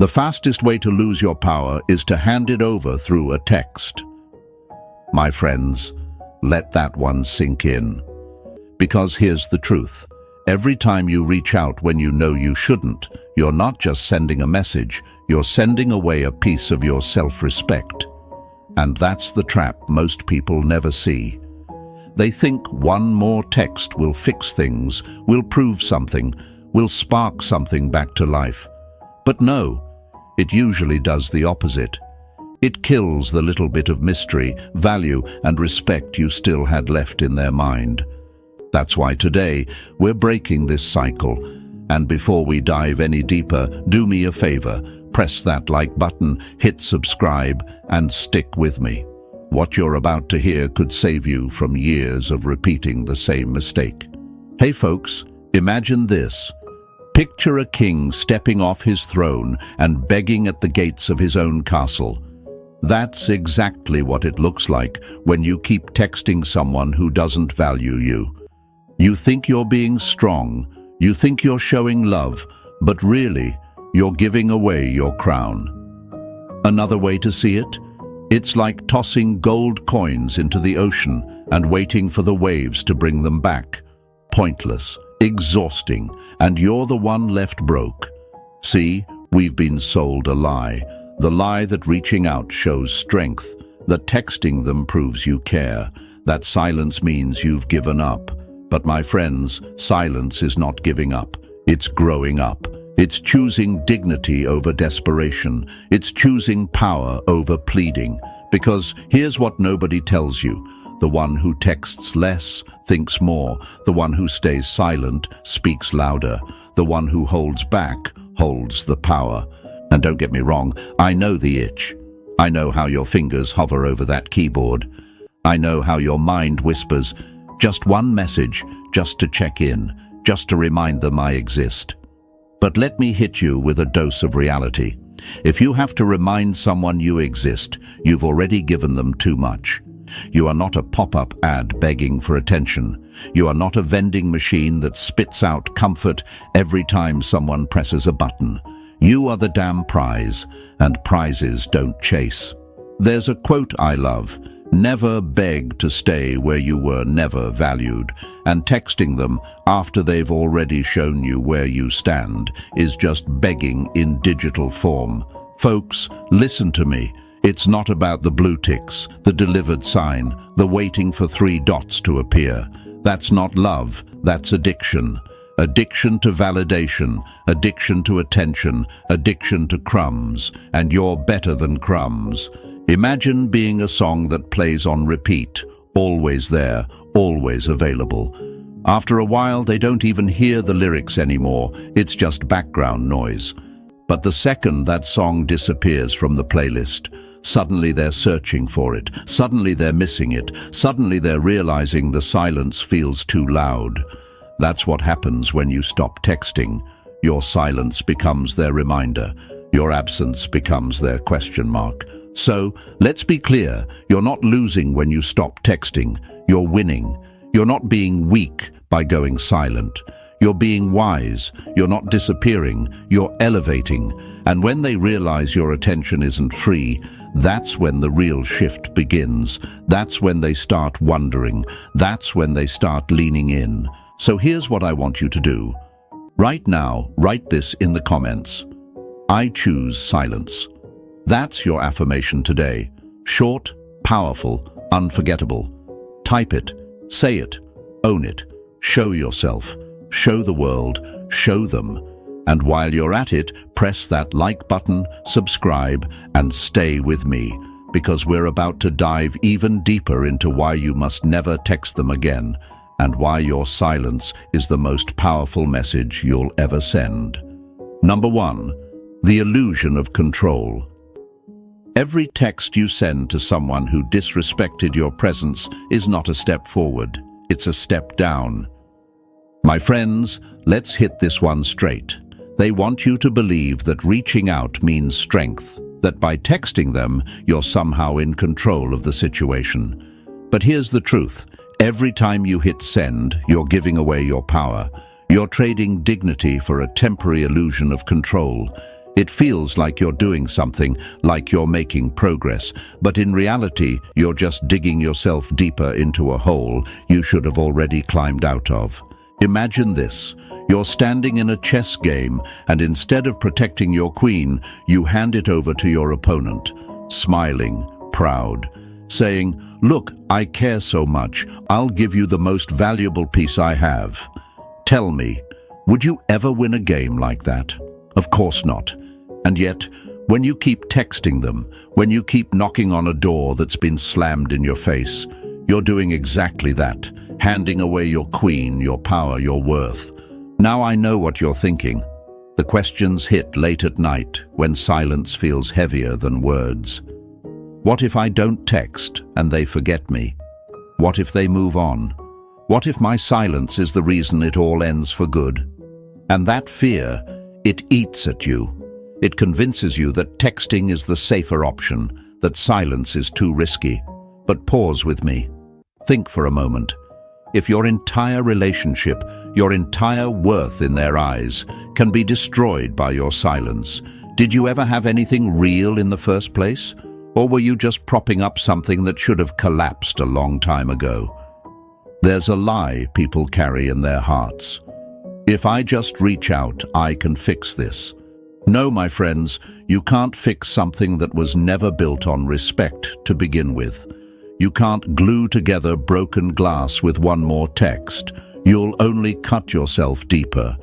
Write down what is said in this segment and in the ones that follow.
The fastest way to lose your power is to hand it over through a text. My friends, let that one sink in. Because here's the truth. Every time you reach out when you know you shouldn't, you're not just sending a message, you're sending away a piece of your self-respect. And that's the trap most people never see. They think one more text will fix things, will prove something, will spark something back to life. But no, it usually does the opposite. It kills the little bit of mystery, value, and respect you still had left in their mind. That's why today we're breaking this cycle. And before we dive any deeper, do me a favor, press that like button, hit subscribe, and stick with me. What you're about to hear could save you from years of repeating the same mistake. Hey folks, imagine this. Picture a king stepping off his throne and begging at the gates of his own castle. That's exactly what it looks like when you keep texting someone who doesn't value you. You think you're being strong, you think you're showing love, but really, you're giving away your crown. Another way to see it? It's like tossing gold coins into the ocean and waiting for the waves to bring them back. Pointless, exhausting, and you're the one left broke. See, we've been sold a lie. The lie that reaching out shows strength, that texting them proves you care, that silence means you've given up. But my friends, silence is not giving up. It's growing up. It's choosing dignity over desperation. It's choosing power over pleading. Because here's what nobody tells you. The one who texts less thinks more. The one who stays silent speaks louder. The one who holds back holds the power. And don't get me wrong, I know the itch. I know how your fingers hover over that keyboard. I know how your mind whispers, just one message, just to check in, just to remind them I exist. But let me hit you with a dose of reality. If you have to remind someone you exist, you've already given them too much. You are not a pop-up ad begging for attention. You are not a vending machine that spits out comfort every time someone presses a button. You are the damn prize, and prizes don't chase. There's a quote I love. Never beg to stay where you were never valued, and texting them after they've already shown you where you stand is just begging in digital form. Folks, listen to me. It's not about the blue ticks, the delivered sign, the waiting for 3 dots to appear. That's not love, that's addiction. Addiction to validation, addiction to attention, addiction to crumbs, and you're better than crumbs. Imagine being a song that plays on repeat, always there, always available. After a while, they don't even hear the lyrics anymore, it's just background noise. But the second that song disappears from the playlist, suddenly they're searching for it, suddenly they're missing it, suddenly they're realizing the silence feels too loud. That's what happens when you stop texting. Your silence becomes their reminder, your absence becomes their question mark. So, let's be clear, you're not losing when you stop texting, you're winning. You're not being weak by going silent. You're being wise, you're not disappearing, you're elevating. And when they realize your attention isn't free, that's when the real shift begins. That's when they start wondering. That's when they start leaning in. So here's what I want you to do. Right now, write this in the comments. I choose silence. That's your affirmation today. Short, powerful, unforgettable. Type it, say it, own it, show yourself, show the world, show them. And while you're at it, press that like button, subscribe, and stay with me, because we're about to dive even deeper into why you must never text them again, and why your silence is the most powerful message you'll ever send. Number 1, the illusion of control. Every text you send to someone who disrespected your presence is not a step forward, it's a step down. My friends, let's hit this one straight. They want you to believe that reaching out means strength, that by texting them, you're somehow in control of the situation. But here's the truth. Every time you hit send, you're giving away your power. You're trading dignity for a temporary illusion of control. It feels like you're doing something, like you're making progress, but in reality, you're just digging yourself deeper into a hole you should have already climbed out of. Imagine this. You're standing in a chess game, and instead of protecting your queen, you hand it over to your opponent, smiling, proud, saying, "Look, I care so much. I'll give you the most valuable piece I have." Tell me, would you ever win a game like that? Of course not. And yet, when you keep texting them, when you keep knocking on a door that's been slammed in your face, you're doing exactly that, handing away your queen, your power, your worth. Now I know what you're thinking. The questions hit late at night, when silence feels heavier than words. What if I don't text and they forget me? What if they move on? What if my silence is the reason it all ends for good? And that fear, it eats at you. It convinces you that texting is the safer option, that silence is too risky. But pause with me. Think for a moment. If your entire relationship, your entire worth in their eyes, can be destroyed by your silence, did you ever have anything real in the first place? Or were you just propping up something that should have collapsed a long time ago? There's a lie people carry in their hearts. If I just reach out, I can fix this. No, my friends, you can't fix something that was never built on respect to begin with. You can't glue together broken glass with one more text. You'll only cut yourself deeper.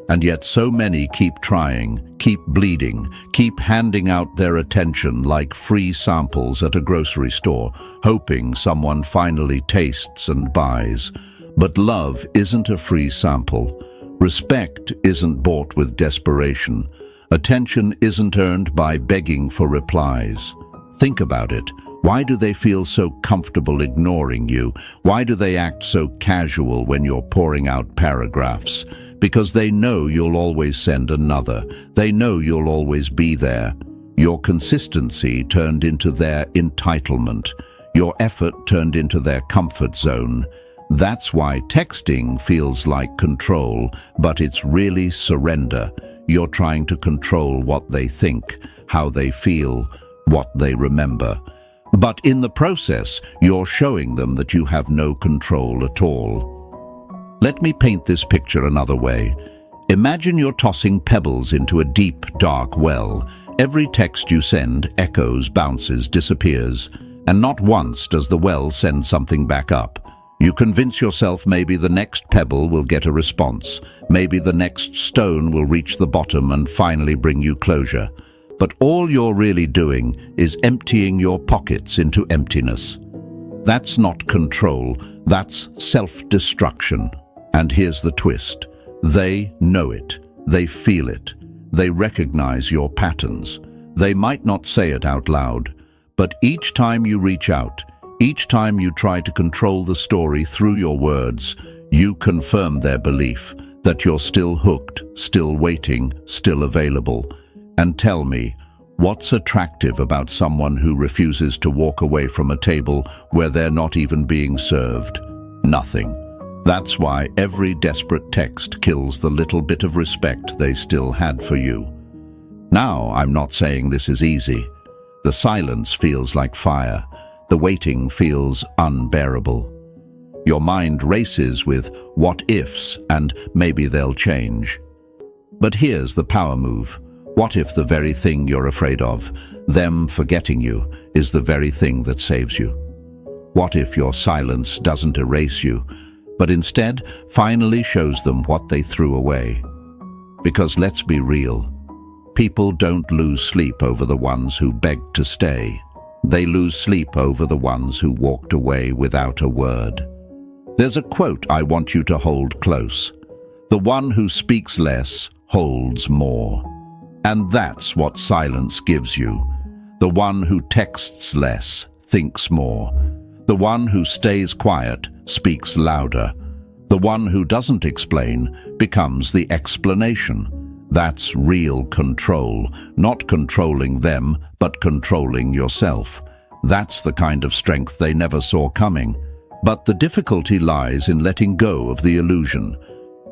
And yet so many keep trying, keep bleeding, keep handing out their attention like free samples at a grocery store, hoping someone finally tastes and buys. But love isn't a free sample. Respect isn't bought with desperation. Attention isn't earned by begging for replies. Think about it. Why do they feel so comfortable ignoring you? Why do they act so casual when you're pouring out paragraphs? Because they know you'll always send another. They know you'll always be there. Your consistency turned into their entitlement. Your effort turned into their comfort zone. That's why texting feels like control, but it's really surrender. You're trying to control what they think, how they feel, what they remember. But in the process, you're showing them that you have no control at all. Let me paint this picture another way. Imagine you're tossing pebbles into a deep, dark well. Every text you send echoes, bounces, disappears, and not once does the well send something back up. You convince yourself maybe the next pebble will get a response. Maybe the next stone will reach the bottom and finally bring you closure. But all you're really doing is emptying your pockets into emptiness. That's not control, that's self-destruction. And here's the twist. They know it. They feel it. They recognize your patterns. They might not say it out loud, but each time you reach out, each time you try to control the story through your words, you confirm their belief that you're still hooked, still waiting, still available. And tell me, what's attractive about someone who refuses to walk away from a table where they're not even being served? Nothing. That's why every desperate text kills the little bit of respect they still had for you. Now, I'm not saying this is easy. The silence feels like fire. The waiting feels unbearable. Your mind races with what-ifs and maybe they'll change. But here's the power move. What if the very thing you're afraid of, them forgetting you, is the very thing that saves you? What if your silence doesn't erase you, but instead finally shows them what they threw away? Because let's be real, people don't lose sleep over the ones who begged to stay. They lose sleep over the ones who walked away without a word. There's a quote I want you to hold close. The one who speaks less holds more. And that's what silence gives you. The one who texts less thinks more. The one who stays quiet speaks louder. The one who doesn't explain becomes the explanation. That's real control, not controlling them, but controlling yourself. That's the kind of strength they never saw coming. But the difficulty lies in letting go of the illusion.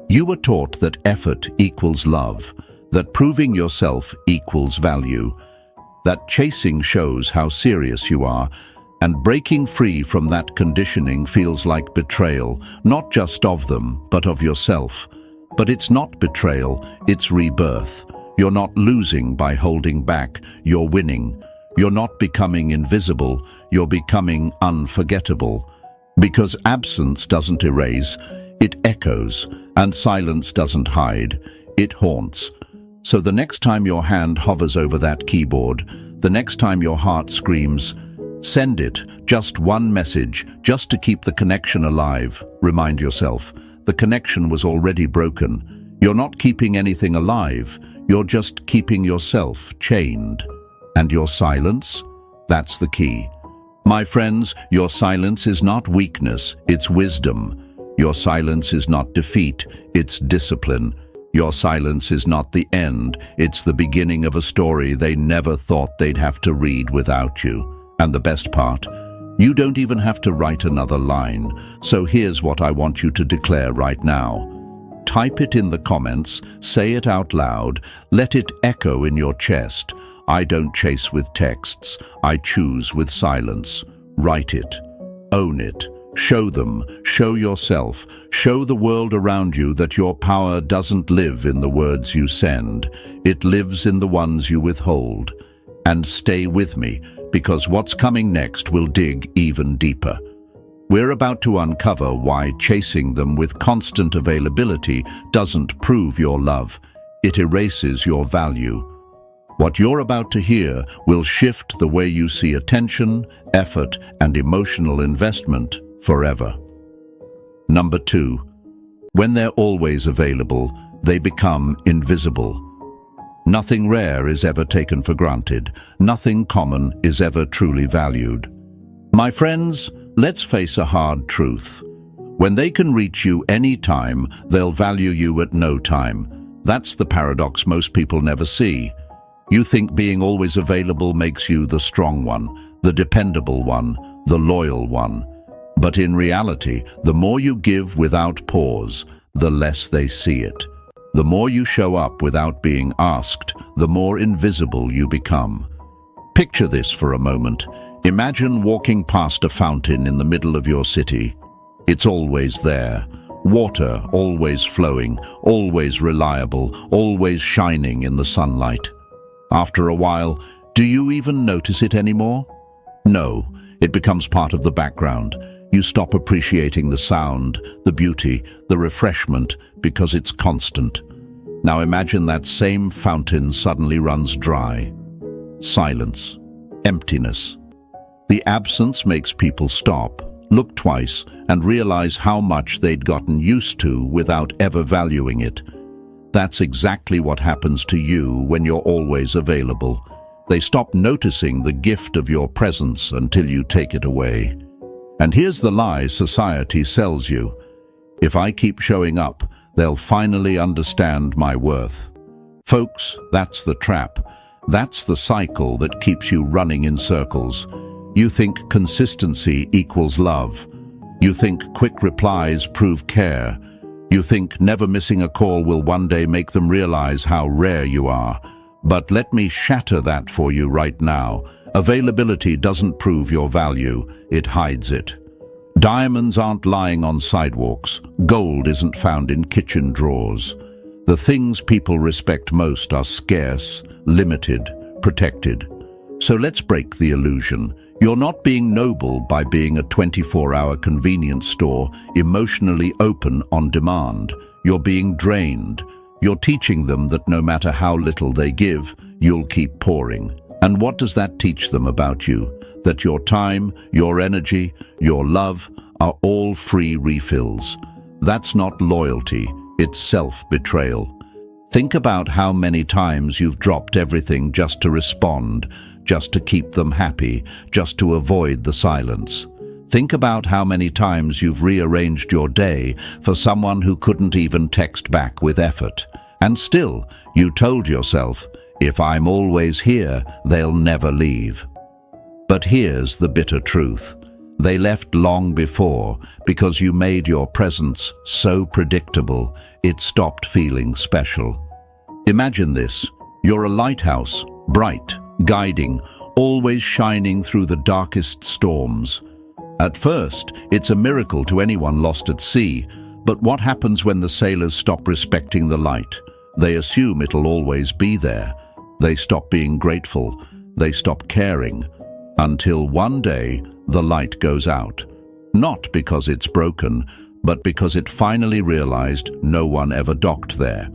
You were taught that effort equals love, that proving yourself equals value, that chasing shows how serious you are, and breaking free from that conditioning feels like betrayal, not just of them, but of yourself. But it's not betrayal, it's rebirth. You're not losing by holding back, you're winning. You're not becoming invisible, you're becoming unforgettable. Because absence doesn't erase, it echoes, and silence doesn't hide, it haunts. So the next time your hand hovers over that keyboard, the next time your heart screams, send it, just one message, just to keep the connection alive. Remind yourself, the connection was already broken. You're not keeping anything alive, you're just keeping yourself chained. And your silence? That's the key. My friends, your silence is not weakness, it's wisdom. Your silence is not defeat, it's discipline. Your silence is not the end, it's the beginning of a story they never thought they'd have to read without you. And the best part, you don't even have to write another line. So here's what I want you to declare right now. Type it in the comments, say it out loud, let it echo in your chest. I don't chase with texts, I choose with silence. Write it, own it. Show them, show yourself, show the world around you that your power doesn't live in the words you send. It lives in the ones you withhold. And stay with me, because what's coming next will dig even deeper. We're about to uncover why chasing them with constant availability doesn't prove your love. It erases your value. What you're about to hear will shift the way you see attention, effort, and emotional investment forever. Number 2. When they're always available, they become invisible. Nothing rare is ever taken for granted. Nothing common is ever truly valued. My friends, let's face a hard truth. When they can reach you any time, they'll value you at no time. That's the paradox most people never see. You think being always available makes you the strong one, the dependable one, the loyal one. But in reality, the more you give without pause, the less they see it. The more you show up without being asked, the more invisible you become. Picture this for a moment. Imagine walking past a fountain in the middle of your city. It's always there. Water always flowing, always reliable, always shining in the sunlight. After a while, do you even notice it anymore? No, it becomes part of the background. You stop appreciating the sound, the beauty, the refreshment, because it's constant. Now imagine that same fountain suddenly runs dry. Silence. Emptiness. The absence makes people stop, look twice, and realize how much they'd gotten used to without ever valuing it. That's exactly what happens to you when you're always available. They stop noticing the gift of your presence until you take it away. And here's the lie society sells you. If I keep showing up, they'll finally understand my worth. Folks, that's the trap. That's the cycle that keeps you running in circles. You think consistency equals love. You think quick replies prove care. You think never missing a call will one day make them realize how rare you are. But let me shatter that for you right now. Availability doesn't prove your value, it hides it. Diamonds aren't lying on sidewalks. Gold isn't found in kitchen drawers. The things people respect most are scarce, limited, protected. So let's break the illusion. You're not being noble by being a 24-hour convenience store, emotionally open on demand. You're being drained. You're teaching them that no matter how little they give, you'll keep pouring. And what does that teach them about you? That your time, your energy, your love are all free refills. That's not loyalty, it's self-betrayal. Think about how many times you've dropped everything just to respond, just to keep them happy, just to avoid the silence. Think about how many times you've rearranged your day for someone who couldn't even text back with effort. And still, you told yourself, if I'm always here, they'll never leave. But here's the bitter truth. They left long before because you made your presence so predictable, it stopped feeling special. Imagine this. You're a lighthouse, bright, guiding, always shining through the darkest storms. At first, it's a miracle to anyone lost at sea, but what happens when the sailors stop respecting the light? They assume it'll always be there. They stop being grateful. They stop caring. Until one day, the light goes out. Not because it's broken, but because it finally realized no one ever docked there.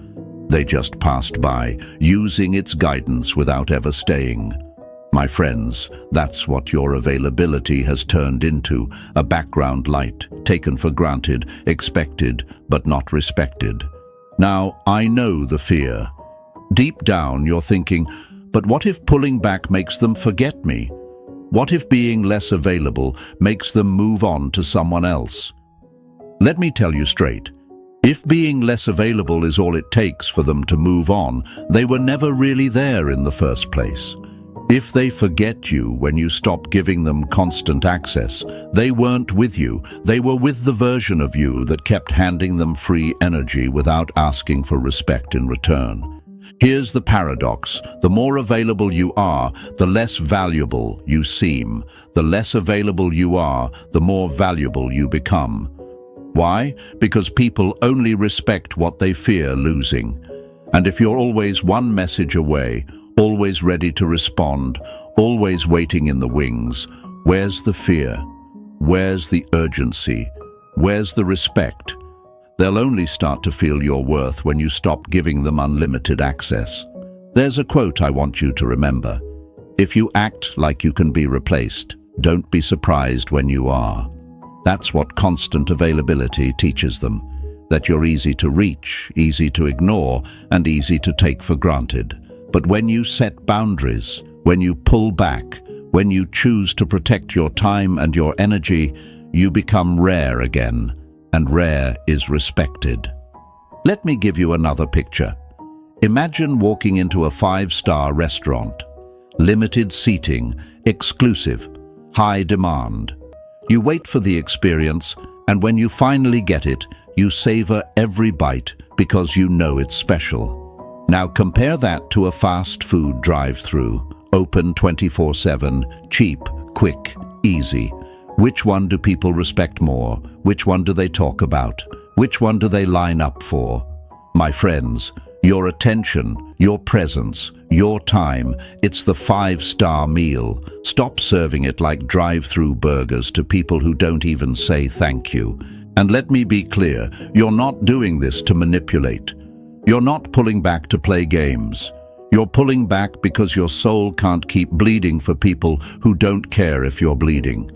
They just passed by, using its guidance without ever staying. My friends, that's what your availability has turned into, a background light, taken for granted, expected, but not respected. Now, I know the fear. Deep down, you're thinking, but what if pulling back makes them forget me? What if being less available makes them move on to someone else? Let me tell you straight. If being less available is all it takes for them to move on, they were never really there in the first place. If they forget you when you stop giving them constant access, they weren't with you. They were with the version of you that kept handing them free energy without asking for respect in return. Here's the paradox. The more available you are, the less valuable you seem. The less available you are, the more valuable you become. Why? Because people only respect what they fear losing. And if you're always one message away, always ready to respond, always waiting in the wings, where's the fear? Where's the urgency? Where's the respect? They'll only start to feel your worth when you stop giving them unlimited access. There's a quote I want you to remember. If you act like you can be replaced, don't be surprised when you are. That's what constant availability teaches them, that you're easy to reach, easy to ignore, and easy to take for granted. But when you set boundaries, when you pull back, when you choose to protect your time and your energy, you become rare again, and rare is respected. Let me give you another picture. Imagine walking into a 5-star restaurant. Limited seating, exclusive, high demand. You wait for the experience, and when you finally get it, you savor every bite because you know it's special. Now compare that to a fast food drive-through, open 24/7, cheap, quick, easy. Which one do people respect more? Which one do they talk about? Which one do they line up for? My friends, your attention, your presence, your time, it's the 5-star meal. Stop serving it like drive-through burgers to people who don't even say thank you. And let me be clear, you're not doing this to manipulate. You're not pulling back to play games. You're pulling back because your soul can't keep bleeding for people who don't care if you're bleeding.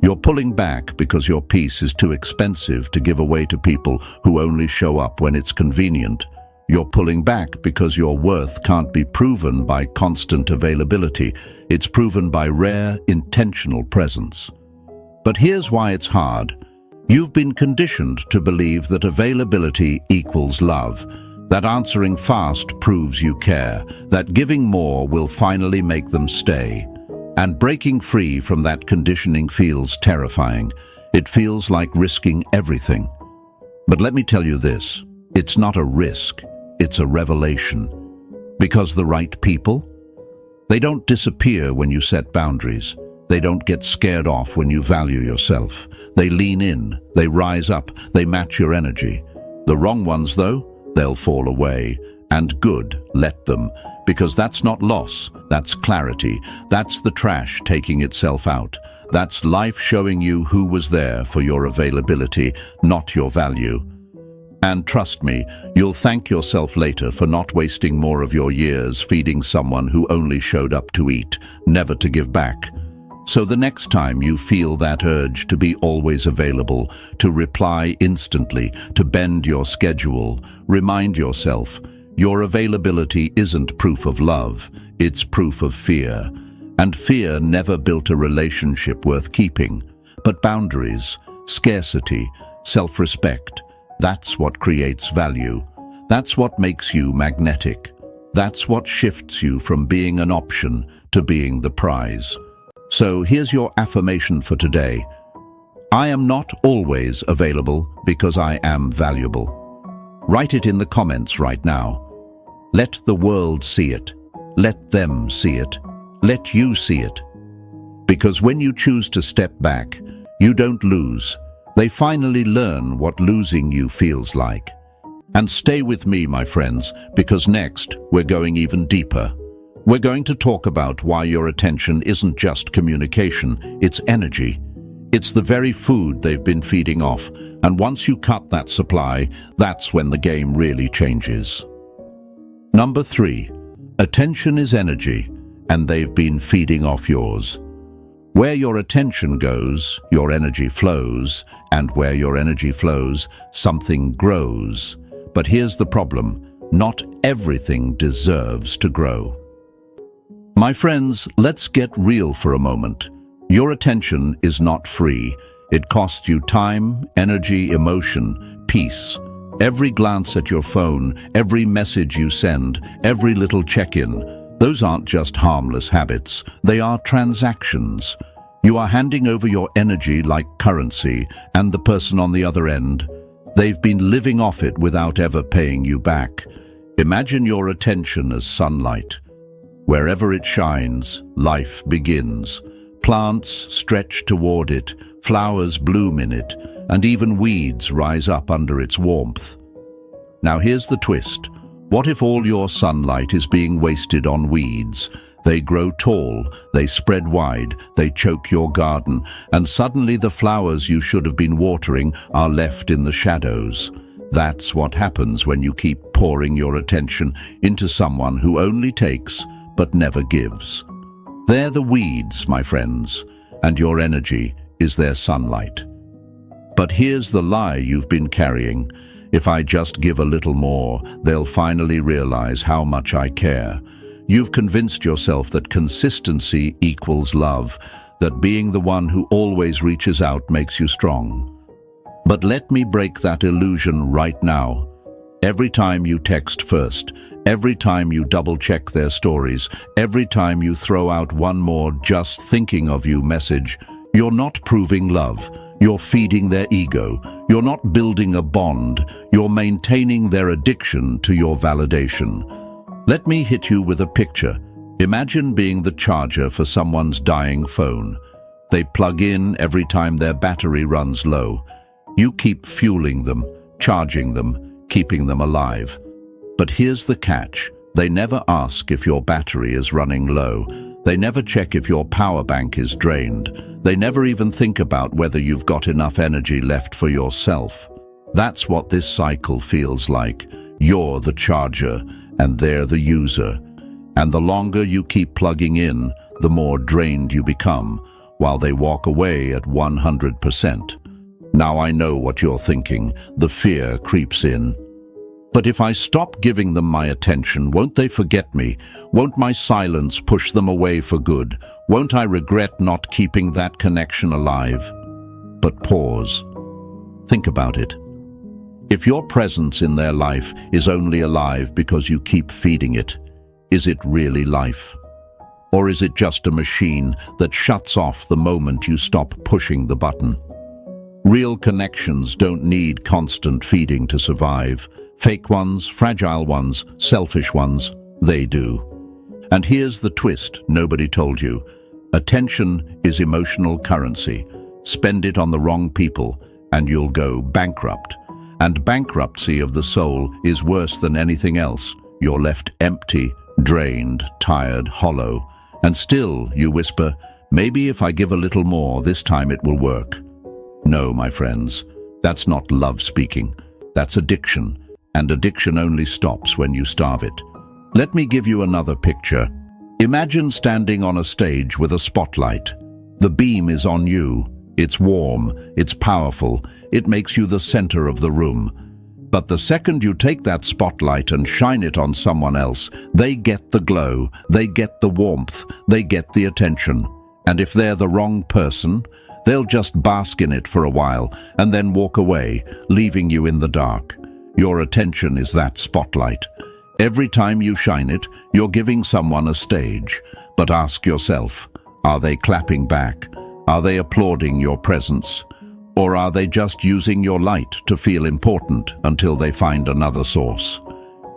You're pulling back because your peace is too expensive to give away to people who only show up when it's convenient. You're pulling back because your worth can't be proven by constant availability. It's proven by rare, intentional presence. But here's why it's hard. You've been conditioned to believe that availability equals love, that answering fast proves you care, that giving more will finally make them stay. And breaking free from that conditioning feels terrifying. It feels like risking everything. But let me tell you this, it's not a risk, it's a revelation. Because the right people? They don't disappear when you set boundaries. They don't get scared off when you value yourself. They lean in, they rise up, they match your energy. The wrong ones, though, they'll fall away. And good, let them. Because that's not loss, that's clarity. That's the trash taking itself out. That's life showing you who was there for your availability, not your value. And trust me, you'll thank yourself later for not wasting more of your years feeding someone who only showed up to eat, never to give back. So the next time you feel that urge to be always available, to reply instantly, to bend your schedule, remind yourself, your availability isn't proof of love, it's proof of fear. And fear never built a relationship worth keeping. But boundaries, scarcity, self-respect, that's what creates value. That's what makes you magnetic. That's what shifts you from being an option to being the prize. So here's your affirmation for today. I am not always available because I am valuable. Write it in the comments right now. Let the world see it. Let them see it. Let you see it. Because when you choose to step back, you don't lose. They finally learn what losing you feels like. And stay with me, my friends, because next we're going even deeper. We're going to talk about why your attention isn't just communication, it's energy. It's the very food they've been feeding off, and once you cut that supply, that's when the game really changes. Number 3, attention is energy, and they've been feeding off yours. Where your attention goes, your energy flows, and where your energy flows, something grows. But here's the problem, not everything deserves to grow. My friends, let's get real for a moment. Your attention is not free. It costs you time, energy, emotion, peace. Every glance at your phone, every message you send, every little check-in, those aren't just harmless habits, they are transactions. You are handing over your energy like currency, and the person on the other end, they've been living off it without ever paying you back. Imagine your attention as sunlight. Wherever it shines, life begins. Plants stretch toward it, flowers bloom in it, and even weeds rise up under its warmth. Now here's the twist. What if all your sunlight is being wasted on weeds? They grow tall, they spread wide, they choke your garden, and suddenly the flowers you should have been watering are left in the shadows. That's what happens when you keep pouring your attention into someone who only takes but never gives. They're the weeds, my friends, and your energy is their sunlight. But here's the lie you've been carrying. If I just give a little more, they'll finally realize how much I care. You've convinced yourself that consistency equals love, that being the one who always reaches out makes you strong. But let me break that illusion right now. Every time you text first, every time you double-check their stories, every time you throw out one more just thinking of you message, you're not proving love. You're feeding their ego. You're not building a bond. You're maintaining their addiction to your validation. Let me hit you with a picture. Imagine being the charger for someone's dying phone. They plug in every time their battery runs low. You keep fueling them, charging them, keeping them alive. But here's the catch. They never ask if your battery is running low. They never check if your power bank is drained. They never even think about whether you've got enough energy left for yourself. That's what this cycle feels like. You're the charger, and they're the user. And the longer you keep plugging in, the more drained you become, while they walk away at 100%. Now I know what you're thinking. The fear creeps in. But if I stop giving them my attention, won't they forget me? Won't my silence push them away for good? Won't I regret not keeping that connection alive? But pause. Think about it. If your presence in their life is only alive because you keep feeding it, is it really life? Or is it just a machine that shuts off the moment you stop pushing the button? Real connections don't need constant feeding to survive. Fake ones, fragile ones, selfish ones, they do. And here's the twist nobody told you. Attention is emotional currency. Spend it on the wrong people, and you'll go bankrupt. And bankruptcy of the soul is worse than anything else. You're left empty, drained, tired, hollow. And still, you whisper, maybe if I give a little more, this time it will work. No, my friends, that's not love speaking. That's addiction. And addiction only stops when you starve it. Let me give you another picture. Imagine standing on a stage with a spotlight. The beam is on you. It's warm, it's powerful, it makes you the center of the room. But the second you take that spotlight and shine it on someone else, they get the glow, they get the warmth, they get the attention. And if they're the wrong person, they'll just bask in it for a while and then walk away, leaving you in the dark. Your attention is that spotlight. Every time you shine it, you're giving someone a stage. But ask yourself, are they clapping back? Are they applauding your presence? Or are they just using your light to feel important until they find another source?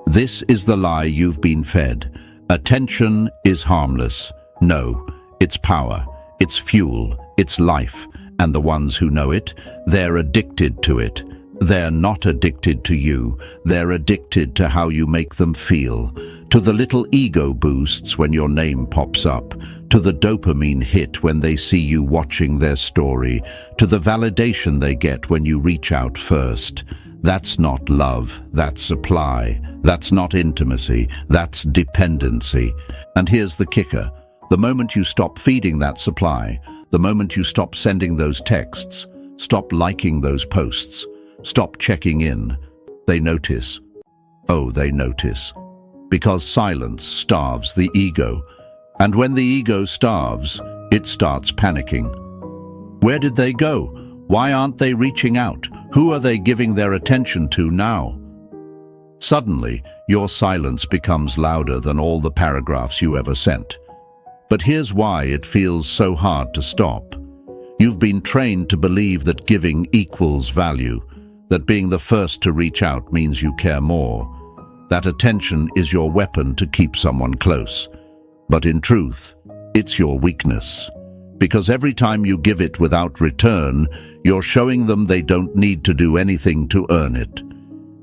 This is the lie you've been fed. Attention is harmless. No, it's power, it's fuel, it's life, and the ones who know it, they're addicted to it. They're not addicted to you, they're addicted to how you make them feel, to the little ego boosts when your name pops up, to the dopamine hit when they see you watching their story, to the validation they get when you reach out first. That's not love, that's supply. That's not intimacy, that's dependency. And here's the kicker. The moment you stop feeding that supply, the moment you stop sending those texts, stop liking those posts, stop checking in, they notice. Oh, they notice. Because silence starves the ego. And when the ego starves, it starts panicking. Where did they go? Why aren't they reaching out? Who are they giving their attention to now? Suddenly, your silence becomes louder than all the paragraphs you ever sent. But here's why it feels so hard to stop. You've been trained to believe that giving equals value, that being the first to reach out means you care more, that attention is your weapon to keep someone close. But in truth, it's your weakness. Because every time you give it without return, you're showing them they don't need to do anything to earn it.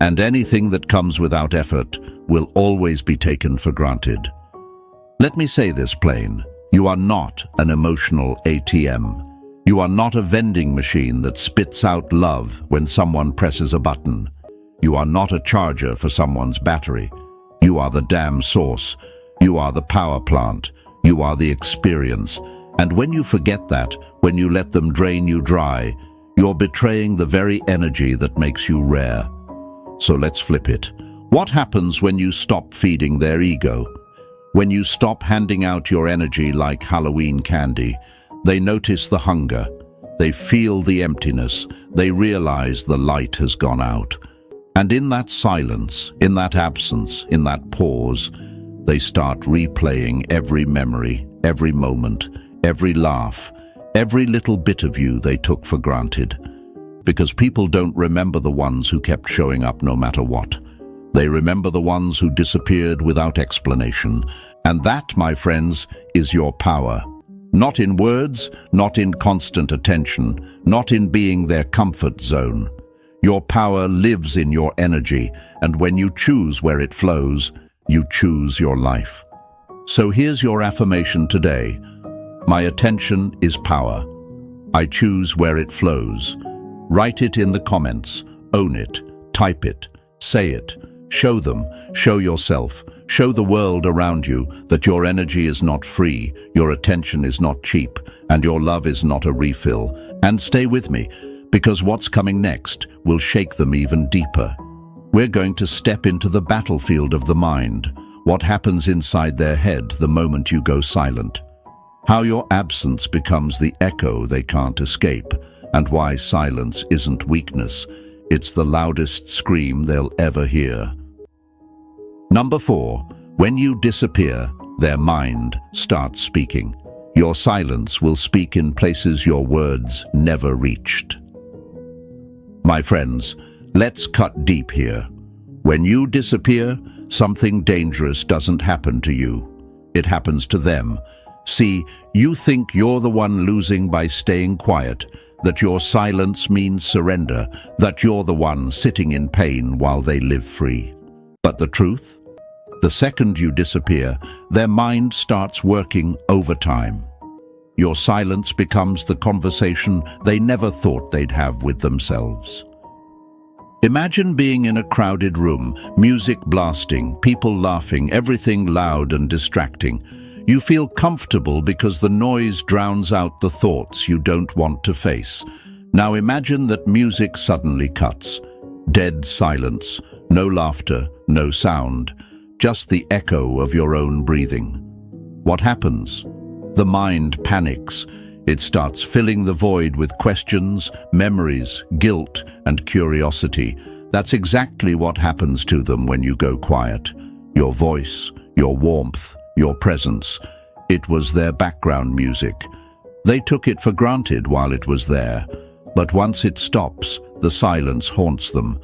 And anything that comes without effort will always be taken for granted. Let me say this plain. You are not an emotional ATM. You are not a vending machine that spits out love when someone presses a button. You are not a charger for someone's battery. You are the damn source. You are the power plant. You are the experience. And when you forget that, when you let them drain you dry, you're betraying the very energy that makes you rare. So let's flip it. What happens when you stop feeding their ego? When you stop handing out your energy like Halloween candy, they notice the hunger. They feel the emptiness. They realize the light has gone out. And in that silence, in that absence, in that pause, they start replaying every memory, every moment, every laugh, every little bit of you they took for granted. Because people don't remember the ones who kept showing up no matter what. They remember the ones who disappeared without explanation. And that, my friends, is your power. Not in words, not in constant attention, not in being their comfort zone. Your power lives in your energy, and when you choose where it flows, you choose your life. So here's your affirmation today. My attention is power. I choose where it flows. Write it in the comments. Own it. Type it. Say it. Show them. Show yourself. Show the world around you that your energy is not free, your attention is not cheap, and your love is not a refill. And stay with me, because what's coming next will shake them even deeper. We're going to step into the battlefield of the mind. What happens inside their head the moment you go silent. How your absence becomes the echo they can't escape, and why silence isn't weakness. It's the loudest scream they'll ever hear. Number 4, when you disappear, their mind starts speaking. Your silence will speak in places your words never reached. My friends, let's cut deep here. When you disappear, something dangerous doesn't happen to you. It happens to them. See, you think you're the one losing by staying quiet, that your silence means surrender, that you're the one sitting in pain while they live free. But the truth? The second you disappear, their mind starts working overtime. Your silence becomes the conversation they never thought they'd have with themselves. Imagine being in a crowded room, music blasting, people laughing, everything loud and distracting. You feel comfortable because the noise drowns out the thoughts you don't want to face. Now imagine that music suddenly cuts. Dead silence, no laughter, no sound, just the echo of your own breathing. What happens? The mind panics. It starts filling the void with questions, memories, guilt, and curiosity. That's exactly what happens to them when you go quiet. Your voice, your warmth, your presence. It was their background music. They took it for granted while it was there. But once it stops, the silence haunts them.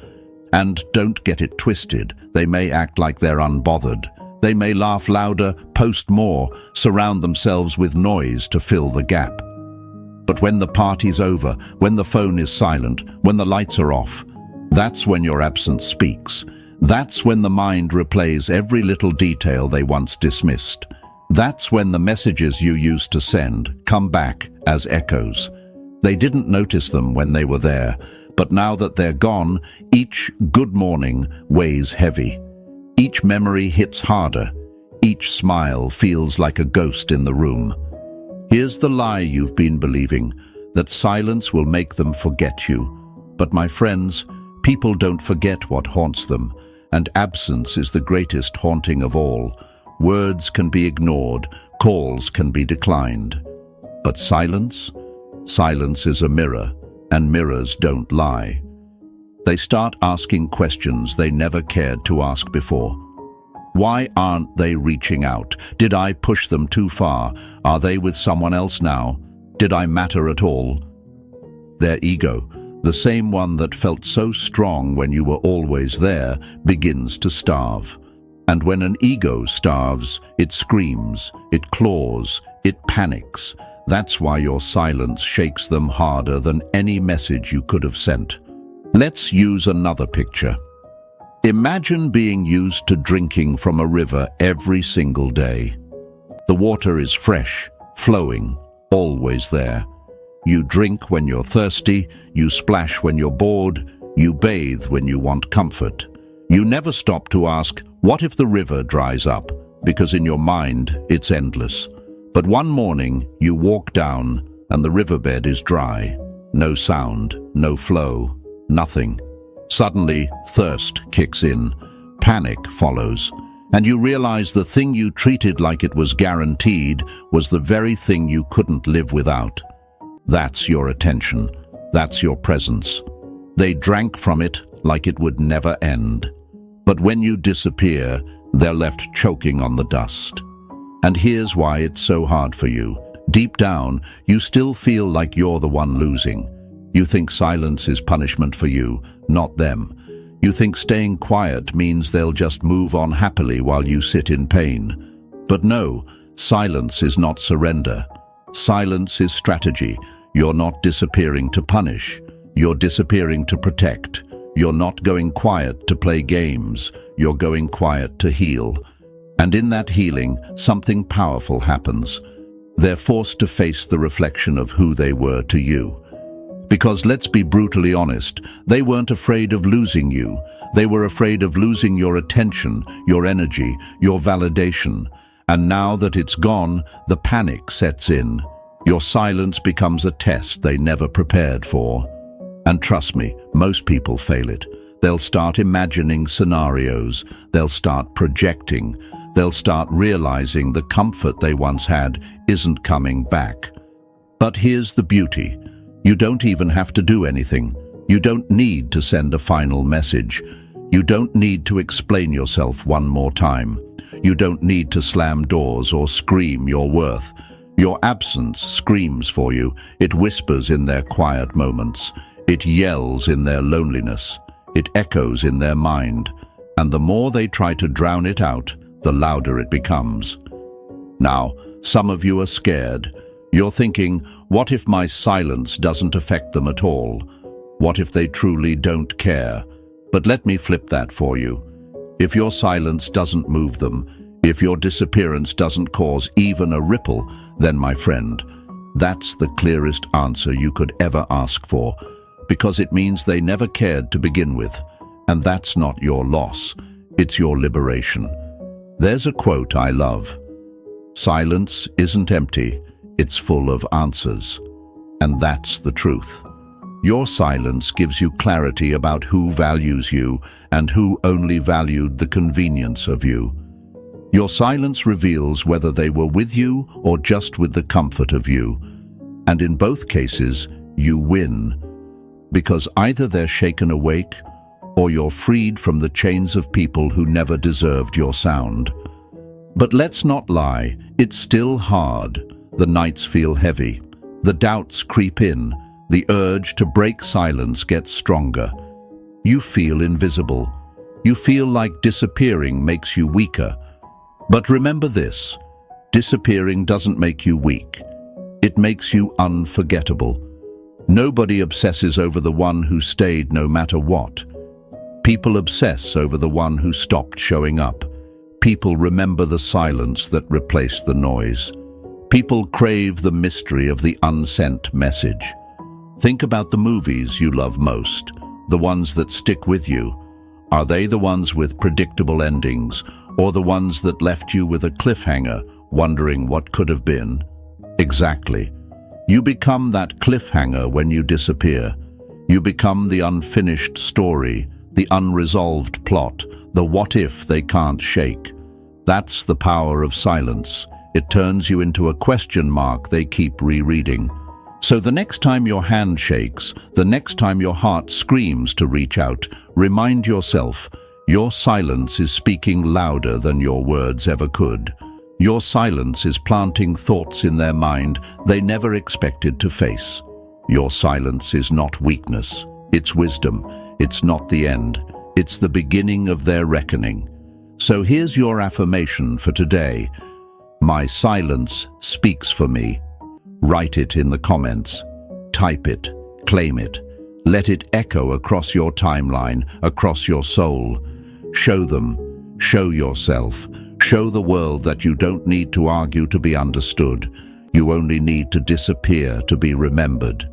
And don't get it twisted, they may act like they're unbothered. They may laugh louder, post more, surround themselves with noise to fill the gap. But when the party's over, when the phone is silent, when the lights are off, that's when your absence speaks. That's when the mind replays every little detail they once dismissed. That's when the messages you used to send come back as echoes. They didn't notice them when they were there, but now that they're gone, each good morning weighs heavy. Each memory hits harder. Each smile feels like a ghost in the room. Here's the lie you've been believing, that silence will make them forget you. But my friends, people don't forget what haunts them, and absence is the greatest haunting of all. Words can be ignored, calls can be declined. But silence? Silence is a mirror, and mirrors don't lie. They start asking questions they never cared to ask before. Why aren't they reaching out? Did I push them too far? Are they with someone else now? Did I matter at all? Their ego, the same one that felt so strong when you were always there, begins to starve. And when an ego starves, it screams, it claws, it panics. That's why your silence shakes them harder than any message you could have sent. Let's use another picture. Imagine being used to drinking from a river every single day. The water is fresh, flowing, always there. You drink when you're thirsty, you splash when you're bored, you bathe when you want comfort. You never stop to ask, what if the river dries up? Because in your mind, it's endless. But one morning, you walk down and the riverbed is dry. No sound, no flow, nothing. Suddenly, thirst kicks in, panic follows, and you realize the thing you treated like it was guaranteed was the very thing you couldn't live without. That's your attention. That's your presence. They drank from it like it would never end. But when you disappear, they're left choking on the dust. And here's why it's so hard for you. Deep down, you still feel like you're the one losing. You think silence is punishment for you, not them. You think staying quiet means they'll just move on happily while you sit in pain. But no, silence is not surrender. Silence is strategy. You're not disappearing to punish. You're disappearing to protect. You're not going quiet to play games. You're going quiet to heal. And in that healing, something powerful happens. They're forced to face the reflection of who they were to you. Because let's be brutally honest, they weren't afraid of losing you. They were afraid of losing your attention, your energy, your validation. And now that it's gone, the panic sets in. Your silence becomes a test they never prepared for. And trust me, most people fail it. They'll start imagining scenarios. They'll start projecting. They'll start realizing the comfort they once had isn't coming back. But here's the beauty. You don't even have to do anything. You don't need to send a final message. You don't need to explain yourself one more time. You don't need to slam doors or scream your worth. Your absence screams for you. It whispers in their quiet moments. It yells in their loneliness. It echoes in their mind. And the more they try to drown it out, the louder it becomes. Now, some of you are scared. You're thinking, what if my silence doesn't affect them at all? What if they truly don't care? But let me flip that for you. If your silence doesn't move them, if your disappearance doesn't cause even a ripple, then my friend, that's the clearest answer you could ever ask for, because it means they never cared to begin with. And that's not your loss, it's your liberation. There's a quote I love. Silence isn't empty. It's full of answers. And that's the truth. Your silence gives you clarity about who values you and who only valued the convenience of you. Your silence reveals whether they were with you or just with the comfort of you. And in both cases, you win. Because either they're shaken awake or you're freed from the chains of people who never deserved your sound. But let's not lie, it's still hard. The nights feel heavy. The doubts creep in. The urge to break silence gets stronger. you feel invisible. You feel like disappearing makes you weaker. But remember this, disappearing doesn't make you weak. It makes you unforgettable. Nobody obsesses over the one who stayed no matter what. People obsess over the one who stopped showing up. People remember the silence that replaced the noise. People crave the mystery of the unsent message. Think about the movies you love most, the ones that stick with you. Are they the ones with predictable endings, or the ones that left you with a cliffhanger, wondering what could have been? Exactly. You become that cliffhanger when you disappear. You become the unfinished story, the unresolved plot, the what-if they can't shake. That's the power of silence. It turns you into a question mark they keep rereading. So the next time your hand shakes, the next time your heart screams to reach out, remind yourself, your silence is speaking louder than your words ever could. Your silence is planting thoughts in their mind they never expected to face. Your silence is not weakness, it's wisdom. It's not the end, it's the beginning of their reckoning. So here's your affirmation for today. My silence speaks for me. Write it in the comments. Type it, claim it. Let it echo across your timeline, across your soul. Show them, show yourself, show the world that you don't need to argue to be understood. You only need to disappear to be remembered.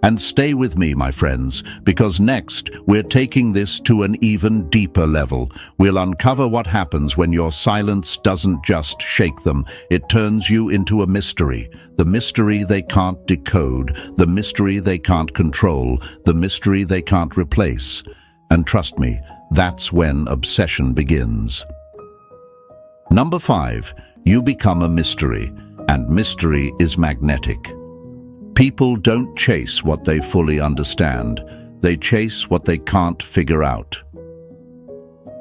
And stay with me, my friends, because next we're taking this to an even deeper level. We'll uncover what happens when your silence doesn't just shake them, it turns you into a mystery. The mystery they can't decode, the mystery they can't control, the mystery they can't replace. And trust me, that's when obsession begins. Number 5, you become a mystery, and mystery is magnetic. People don't chase what they fully understand. They chase what they can't figure out.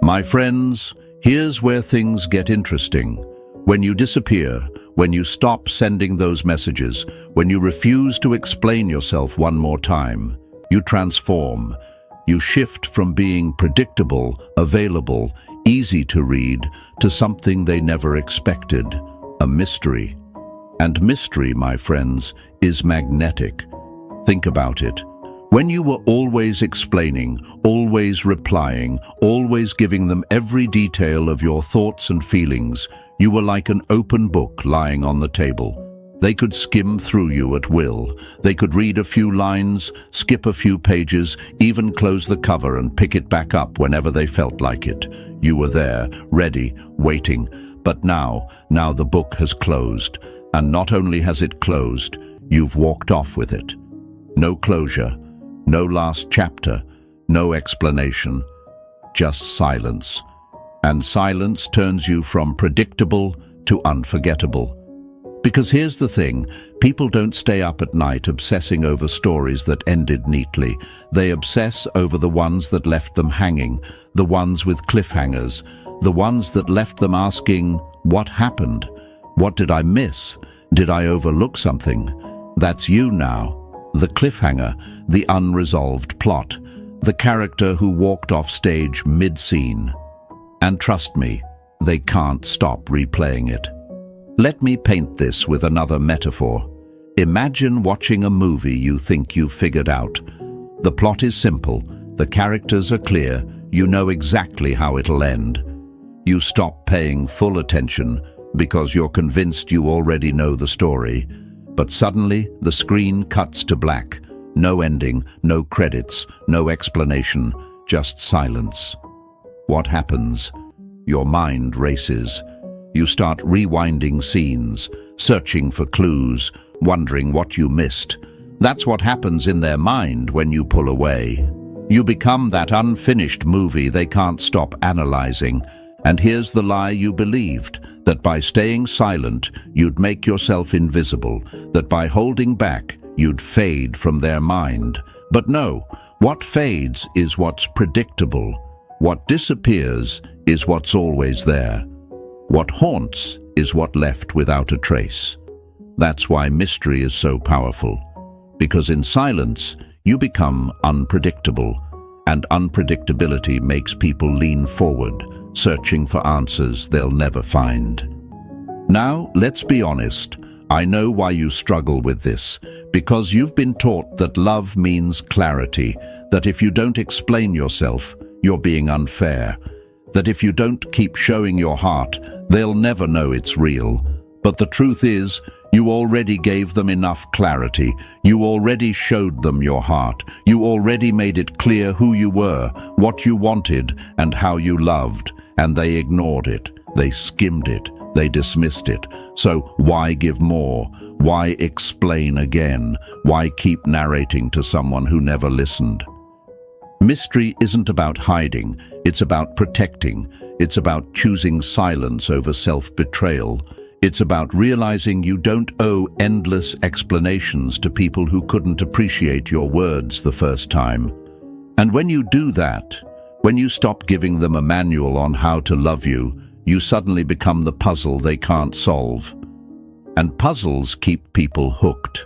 My friends, here's where things get interesting. When you disappear, when you stop sending those messages, when you refuse to explain yourself one more time, you transform. You shift from being predictable, available, easy to read, to something they never expected, a mystery. And mystery, my friends, is magnetic. Think about it. When you were always explaining, always replying, always giving them every detail of your thoughts and feelings, you were like an open book lying on the table. They could skim through you at will. They could read a few lines, skip a few pages, even close the cover and pick it back up whenever they felt like it. You were there, ready, waiting. But now the book has closed. And not only has it closed, you've walked off with it. No closure, no last chapter, no explanation, just silence. And silence turns you from predictable to unforgettable. Because here's the thing, people don't stay up at night obsessing over stories that ended neatly. They obsess over the ones that left them hanging, the ones with cliffhangers, the ones that left them asking, what happened? What did I miss? Did I overlook something? That's you now. The cliffhanger, the unresolved plot, the character who walked off stage mid-scene. And trust me, they can't stop replaying it. Let me paint this with another metaphor. Imagine watching a movie you think you've figured out. The plot is simple, the characters are clear, you know exactly how it'll end. You stop paying full attention because you're convinced you already know the story. But suddenly, the screen cuts to black. No ending, no credits, no explanation, just silence. What happens? Your mind races. You start rewinding scenes, searching for clues, wondering what you missed. That's what happens in their mind when you pull away. You become that unfinished movie they can't stop analyzing. And here's the lie you believed, that by staying silent, you'd make yourself invisible, that by holding back, you'd fade from their mind. But no, what fades is what's predictable. What disappears is what's always there. What haunts is what left without a trace. That's why mystery is so powerful. Because in silence, you become unpredictable. and unpredictability makes people lean forward, searching for answers they'll never find. Now, let's be honest. I know why you struggle with this, because you've been taught that love means clarity, that if you don't explain yourself, you're being unfair, that if you don't keep showing your heart, they'll never know it's real. But the truth is, you already gave them enough clarity. You already showed them your heart. You already made it clear who you were, what you wanted, and how you loved, and they ignored it. They skimmed it. They dismissed it. So why give more? Why explain again? Why keep narrating to someone who never listened? Mystery isn't about hiding. It's about protecting. It's about choosing silence over self-betrayal. It's about realizing you don't owe endless explanations to people who couldn't appreciate your words the first time. And when you do that, when you stop giving them a manual on how to love you, you suddenly become the puzzle they can't solve. And puzzles keep people hooked.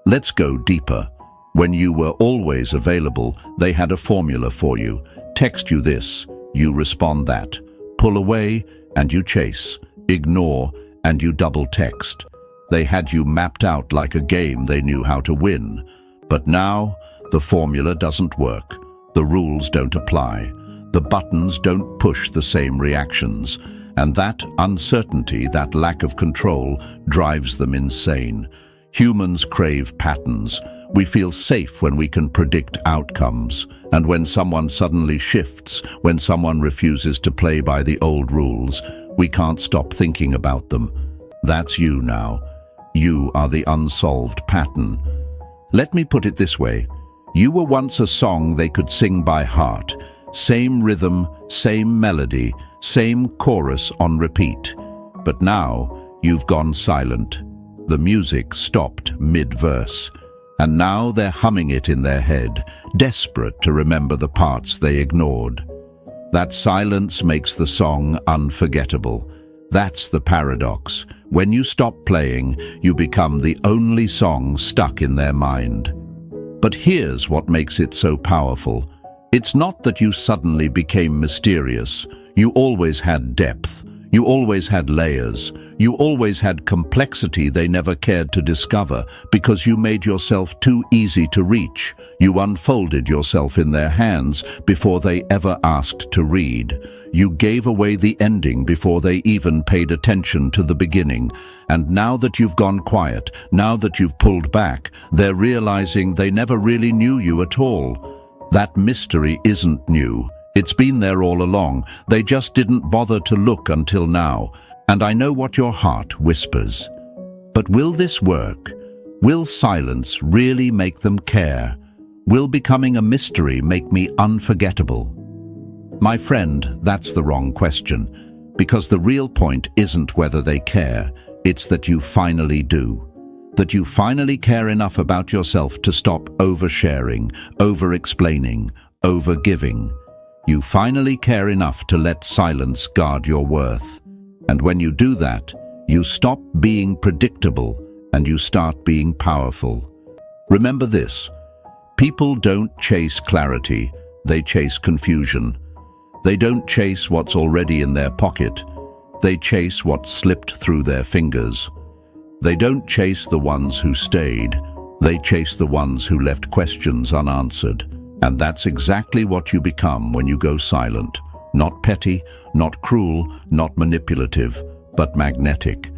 Let's go deeper. When you were always available, they had a formula for you. Text you this, you respond that. Pull away, and you chase. Ignore, and you double text. They had you mapped out like a game they knew how to win. But now, the formula doesn't work. The rules don't apply. The buttons don't push the same reactions. And that uncertainty, that lack of control, drives them insane. Humans crave patterns. We feel safe when we can predict outcomes. And when someone suddenly shifts, when someone refuses to play by the old rules, we can't stop thinking about them. That's you now. You are the unsolved pattern. Let me put it this way. You were once a song they could sing by heart. Same rhythm, same melody, same chorus on repeat. But now, you've gone silent. The music stopped mid-verse. And now they're humming it in their head, desperate to remember the parts they ignored. That silence makes the song unforgettable. That's the paradox. When you stop playing, you become the only song stuck in their mind. But here's what makes it so powerful. It's not that you suddenly became mysterious. You always had depth. You always had layers. You always had complexity they never cared to discover because you made yourself too easy to reach. You unfolded yourself in their hands before they ever asked to read. You gave away the ending before they even paid attention to the beginning. And now that you've gone quiet, now that you've pulled back, they're realizing they never really knew you at all. That mystery isn't new. It's been there all along. They just didn't bother to look until now. And I know what your heart whispers. But will this work? Will silence really make them care? Will becoming a mystery make me unforgettable? My friend, that's the wrong question. Because the real point isn't whether they care. It's that you finally do. That you finally care enough about yourself to stop oversharing, over-explaining, over-giving. You finally care enough to let silence guard your worth. And when you do that, you stop being predictable and you start being powerful. Remember this, people don't chase clarity, they chase confusion. They don't chase what's already in their pocket, they chase what slipped through their fingers. They don't chase the ones who stayed, they chase the ones who left questions unanswered. And that's exactly what you become when you go silent. Not petty, not cruel, not manipulative, but magnetic.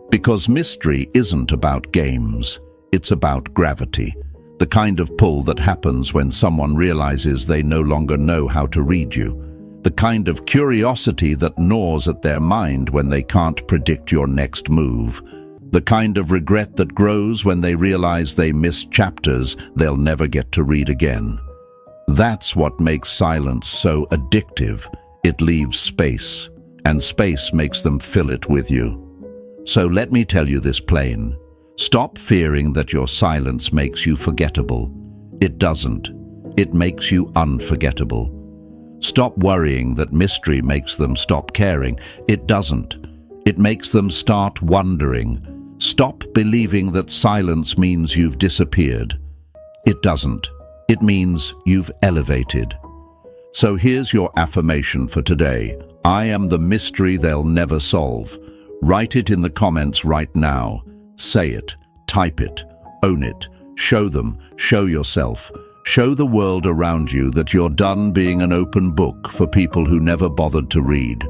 Because mystery isn't about games, it's about gravity. The kind of pull that happens when someone realizes they no longer know how to read you. The kind of curiosity that gnaws at their mind when they can't predict your next move. The kind of regret that grows when they realize they missed chapters they'll never get to read again. That's what makes silence so addictive. It leaves space, and space makes them fill it with you. So let me tell you this plain. Stop fearing that your silence makes you forgettable. It doesn't. It makes you unforgettable. Stop worrying that mystery makes them stop caring. It doesn't. It makes them start wondering. Stop believing that silence means you've disappeared. It doesn't. It means you've elevated. So here's your affirmation for today. I am the mystery they'll never solve. Write it in the comments right now. Say it, type it, own it, show them, show yourself. Show the world around you that you're done being an open book for people who never bothered to read.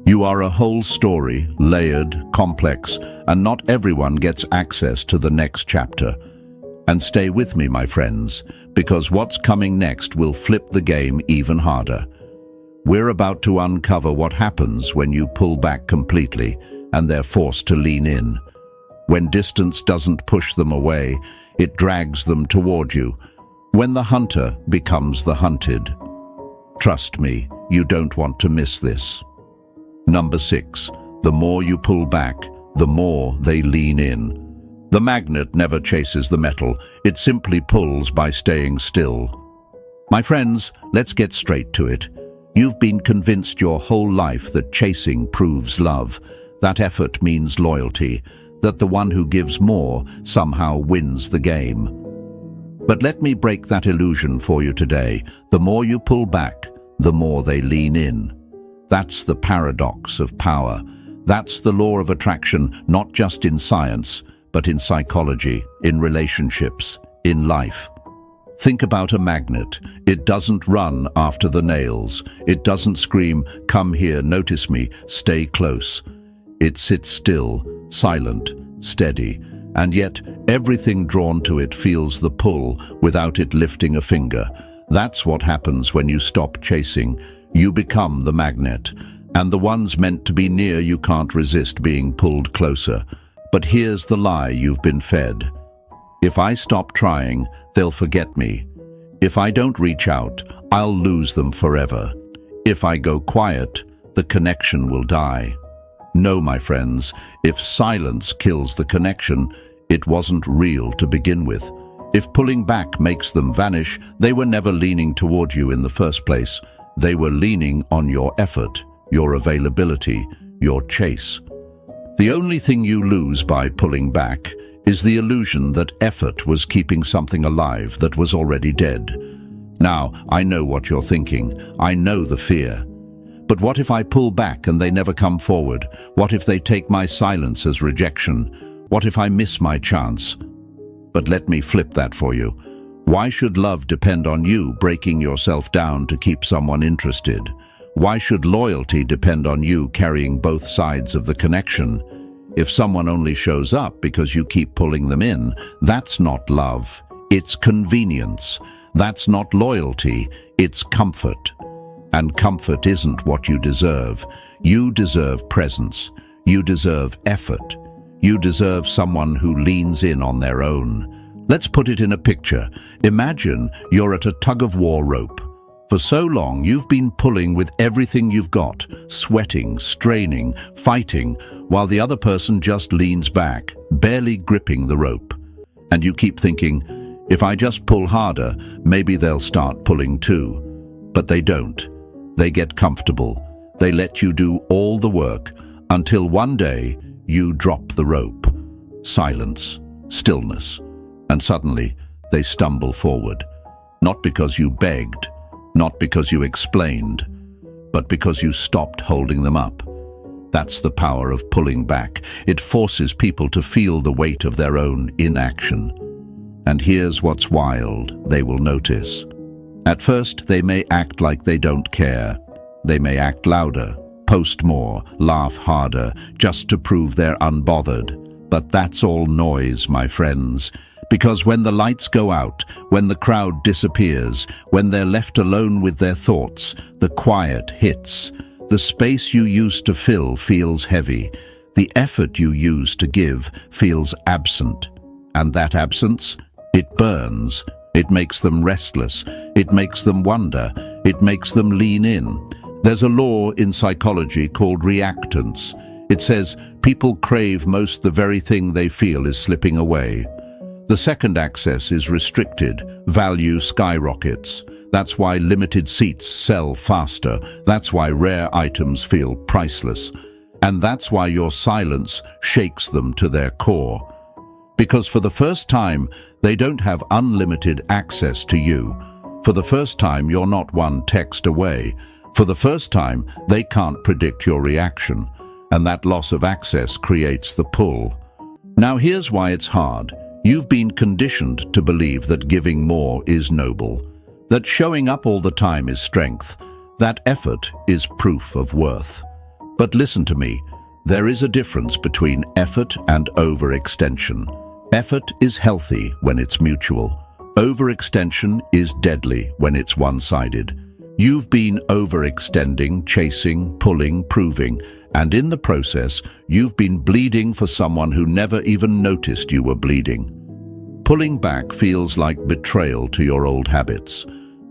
You are a whole story, layered, complex, and not everyone gets access to the next chapter. And stay with me, my friends, because what's coming next will flip the game even harder. We're about to uncover what happens when you pull back completely and they're forced to lean in. When distance doesn't push them away, it drags them toward you. When the hunter becomes the hunted. Trust me, you don't want to miss this. Number 6. The more you pull back, the more they lean in. The magnet never chases the metal, it simply pulls by staying still. My friends, let's get straight to it. You've been convinced your whole life that chasing proves love, that effort means loyalty, that the one who gives more somehow wins the game. But let me break that illusion for you today. The more you pull back, the more they lean in. That's the paradox of power. That's the law of attraction, not just in science, but in psychology, in relationships, in life. Think about a magnet. It doesn't run after the nails. It doesn't scream, "Come here, notice me, stay close." It sits still, silent, steady, and yet everything drawn to it feels the pull without it lifting a finger. That's what happens when you stop chasing. You become the magnet, and the ones meant to be near you can't resist being pulled closer. But here's the lie you've been fed. If I stop trying, they'll forget me. If I don't reach out, I'll lose them forever. If I go quiet, the connection will die. No, my friends, if silence kills the connection, it wasn't real to begin with. If pulling back makes them vanish, they were never leaning toward you in the first place. They were leaning on your effort, your availability, your chase. The only thing you lose by pulling back is the illusion that effort was keeping something alive that was already dead. Now, I know what you're thinking. I know the fear. But what if I pull back and they never come forward? What if they take my silence as rejection? What if I miss my chance? But let me flip that for you. Why should love depend on you breaking yourself down to keep someone interested? Why should loyalty depend on you carrying both sides of the connection? If someone only shows up because you keep pulling them in, that's not love. It's convenience. That's not loyalty. It's comfort. And comfort isn't what you deserve. You deserve presence. You deserve effort. You deserve someone who leans in on their own. Let's put it in a picture. Imagine you're at a tug-of-war rope. For so long, you've been pulling with everything you've got, sweating, straining, fighting, while the other person just leans back, barely gripping the rope. And you keep thinking, if I just pull harder, maybe they'll start pulling too. But they don't. They get comfortable. They let you do all the work, until one day you drop the rope. Silence, stillness, and suddenly they stumble forward. Not because you begged, not because you explained, but because you stopped holding them up. That's the power of pulling back. It forces people to feel the weight of their own inaction. And here's what's wild, they will notice. At first, they may act like they don't care. They may act louder, post more, laugh harder, just to prove they're unbothered. But that's all noise, my friends. Because when the lights go out, when the crowd disappears, when they're left alone with their thoughts, the quiet hits. The space you used to fill feels heavy. The effort you used to give feels absent. And that absence, it burns. It makes them restless. It makes them wonder. It makes them lean in. There's a law in psychology called reactance. It says people crave most the very thing they feel is slipping away. The second access is restricted. Value skyrockets. That's why limited seats sell faster. That's why rare items feel priceless. And that's why your silence shakes them to their core. Because for the first time, they don't have unlimited access to you. For the first time, you're not one text away. For the first time, they can't predict your reaction, and that loss of access creates the pull. Now here's why it's hard. You've been conditioned to believe that giving more is noble, that showing up all the time is strength, that effort is proof of worth. But listen to me, there is a difference between effort and overextension. Effort is healthy when it's mutual. Overextension is deadly when it's one-sided. You've been overextending, chasing, pulling, proving, and in the process, you've been bleeding for someone who never even noticed you were bleeding. Pulling back feels like betrayal to your old habits.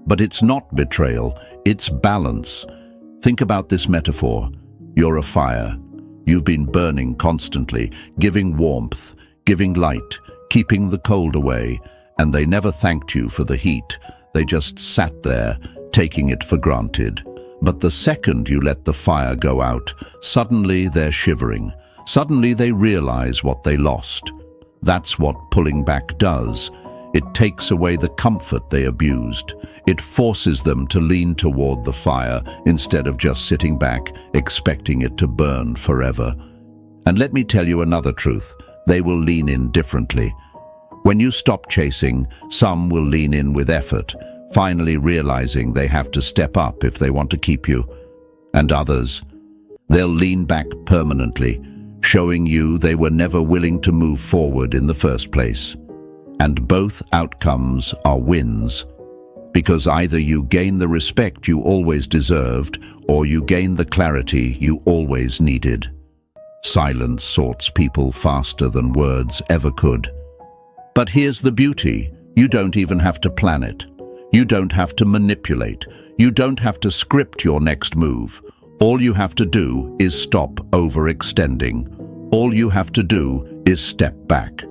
But it's not betrayal, it's balance. Think about this metaphor. You're a fire. You've been burning constantly, giving warmth, giving light, keeping the cold away, and they never thanked you for the heat. They just sat there, taking it for granted. But the second you let the fire go out, suddenly they're shivering. Suddenly they realize what they lost. That's what pulling back does. It takes away the comfort they abused. It forces them to lean toward the fire instead of just sitting back, expecting it to burn forever. And let me tell you another truth. They will lean in differently. When you stop chasing, some will lean in with effort, finally realizing they have to step up if they want to keep you. And others, they'll lean back permanently, showing you they were never willing to move forward in the first place. And both outcomes are wins, because either you gain the respect you always deserved, or you gain the clarity you always needed. Silence sorts people faster than words ever could. But here's the beauty. You don't even have to plan it. You don't have to manipulate. You don't have to script your next move. All you have to do is stop overextending. All you have to do is step back.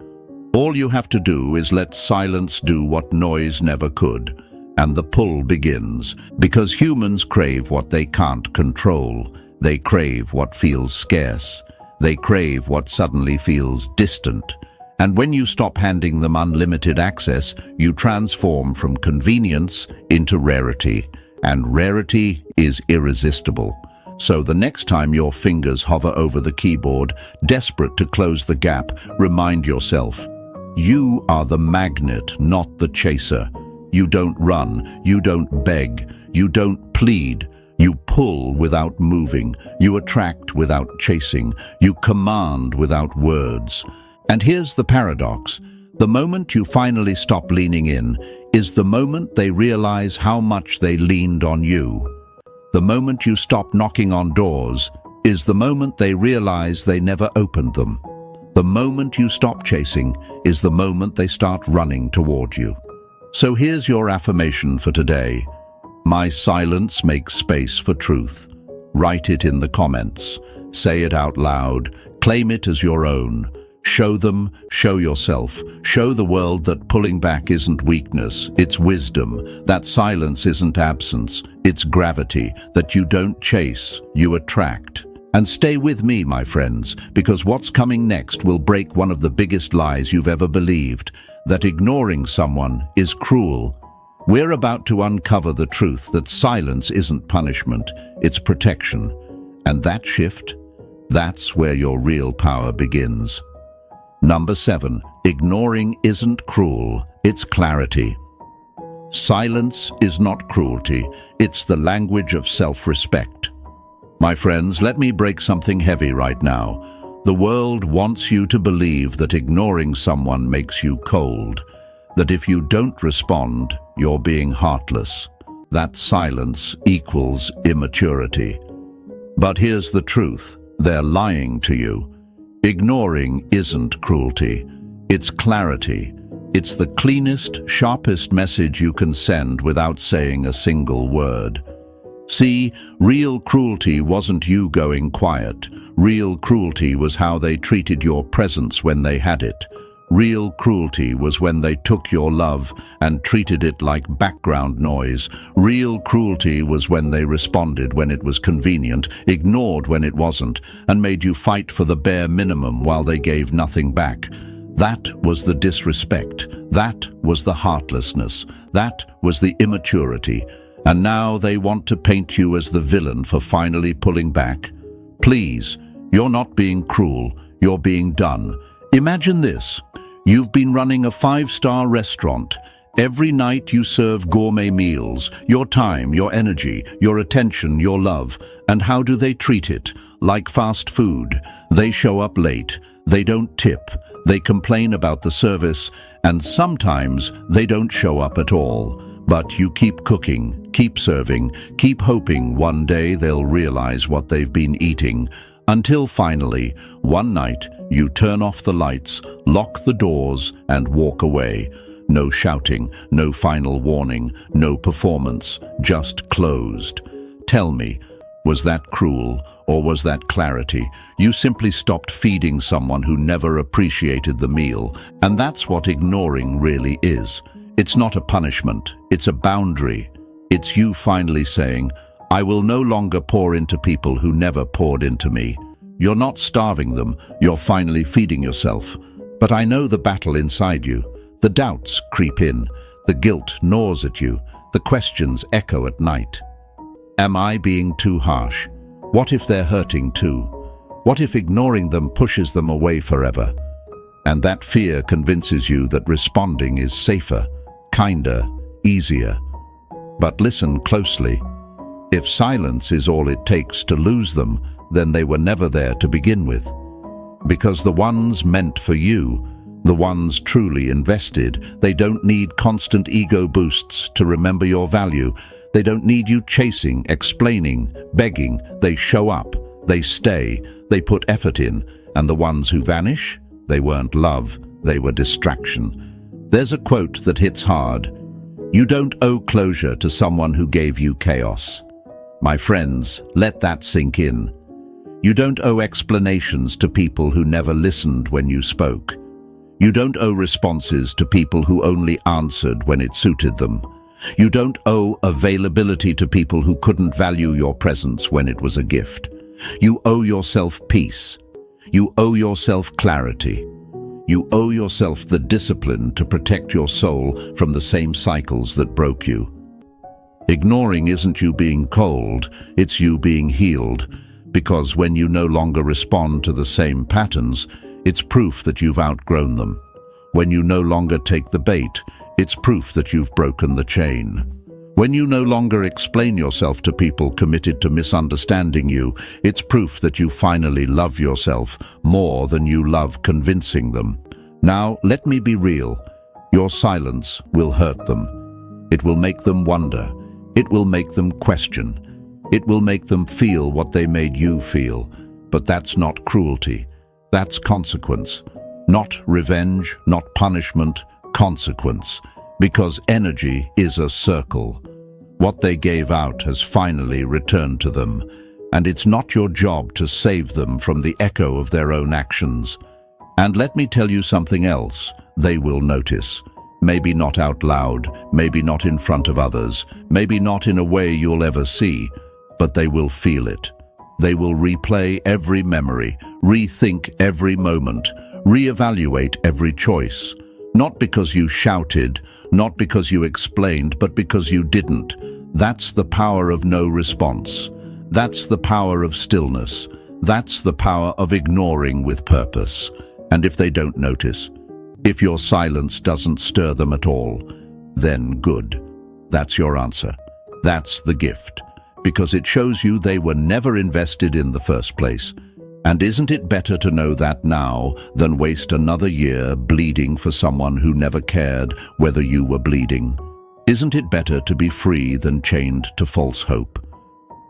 All you have to do is let silence do what noise never could. And the pull begins, because humans crave what they can't control. They crave what feels scarce. They crave what suddenly feels distant. And when you stop handing them unlimited access, you transform from convenience into rarity. And rarity is irresistible. So the next time your fingers hover over the keyboard, desperate to close the gap, remind yourself, you are the magnet, not the chaser. You don't run, you don't beg, you don't plead. You pull without moving, you attract without chasing, you command without words. And here's the paradox. The moment you finally stop leaning in is the moment they realize how much they leaned on you. The moment you stop knocking on doors is the moment they realize they never opened them. The moment you stop chasing is the moment they start running toward you. So here's your affirmation for today. My silence makes space for truth. Write it in the comments. Say it out loud. Claim it as your own. Show them, show yourself, show the world that pulling back isn't weakness, it's wisdom, that silence isn't absence, it's gravity, that you don't chase, you attract. And stay with me, my friends, because what's coming next will break one of the biggest lies you've ever believed, that ignoring someone is cruel. We're about to uncover the truth that silence isn't punishment, it's protection. And that shift, that's where your real power begins. Number 7, ignoring isn't cruel, it's clarity. Silence is not cruelty, it's the language of self-respect. My friends, let me break something heavy right now. The world wants you to believe that ignoring someone makes you cold, that if you don't respond, you're being heartless. That silence equals immaturity. But here's the truth, they're lying to you. Ignoring isn't cruelty, it's clarity. It's the cleanest, sharpest message you can send without saying a single word. See, real cruelty wasn't you going quiet. Real cruelty was how they treated your presence when they had it. Real cruelty was when they took your love and treated it like background noise. Real cruelty was when they responded when it was convenient, ignored when it wasn't, and made you fight for the bare minimum while they gave nothing back. That was the disrespect. That was the heartlessness. That was the immaturity. And now they want to paint you as the villain for finally pulling back. Please, you're not being cruel. You're being done. Imagine this. You've been running a 5-star restaurant. Every night you serve gourmet meals, your time, your energy, your attention, your love. And how do they treat it? Like fast food. They show up late. They don't tip. They complain about the service. And sometimes they don't show up at all. But you keep cooking, keep serving, keep hoping one day they'll realize what they've been eating. Until finally, one night, you turn off the lights, lock the doors, and walk away. No shouting, no final warning, no performance, just closed. Tell me, was that cruel, or was that clarity? You simply stopped feeding someone who never appreciated the meal, and that's what ignoring really is. It's not a punishment, it's a boundary. It's you finally saying, I will no longer pour into people who never poured into me. You're not starving them, you're finally feeding yourself. But I know the battle inside you. The doubts creep in, the guilt gnaws at you, the questions echo at night. Am I being too harsh? What if they're hurting too? What if ignoring them pushes them away forever? And that fear convinces you that responding is safer, kinder, easier. But listen closely. If silence is all it takes to lose them, then they were never there to begin with. Because the ones meant for you, the ones truly invested, they don't need constant ego boosts to remember your value. They don't need you chasing, explaining, begging. They show up, they stay, they put effort in. And the ones who vanish, they weren't love, they were distraction. There's a quote that hits hard. You don't owe closure to someone who gave you chaos. My friends, let that sink in. You don't owe explanations to people who never listened when you spoke. You don't owe responses to people who only answered when it suited them. You don't owe availability to people who couldn't value your presence when it was a gift. You owe yourself peace. You owe yourself clarity. You owe yourself the discipline to protect your soul from the same cycles that broke you. Ignoring isn't you being cold, it's you being healed. Because when you no longer respond to the same patterns, it's proof that you've outgrown them. When you no longer take the bait, it's proof that you've broken the chain. When you no longer explain yourself to people committed to misunderstanding you, it's proof that you finally love yourself more than you love convincing them. Now, let me be real. Your silence will hurt them. It will make them wonder. It will make them question. It will make them feel what they made you feel. But that's not cruelty. That's consequence. Not revenge, not punishment, consequence. Because energy is a circle. What they gave out has finally returned to them, and it's not your job to save them from the echo of their own actions. And let me tell you something else, they will notice. Maybe not out loud, maybe not in front of others, maybe not in a way you'll ever see, but they will feel it. They will replay every memory, rethink every moment, reevaluate every choice. Not because you shouted, not because you explained, but because you didn't. That's the power of no response. That's the power of stillness. That's the power of ignoring with purpose. And if they don't notice, if your silence doesn't stir them at all, then good. That's your answer. That's the gift. Because it shows you they were never invested in the first place. And isn't it better to know that now than waste another year bleeding for someone who never cared whether you were bleeding? Isn't it better to be free than chained to false hope?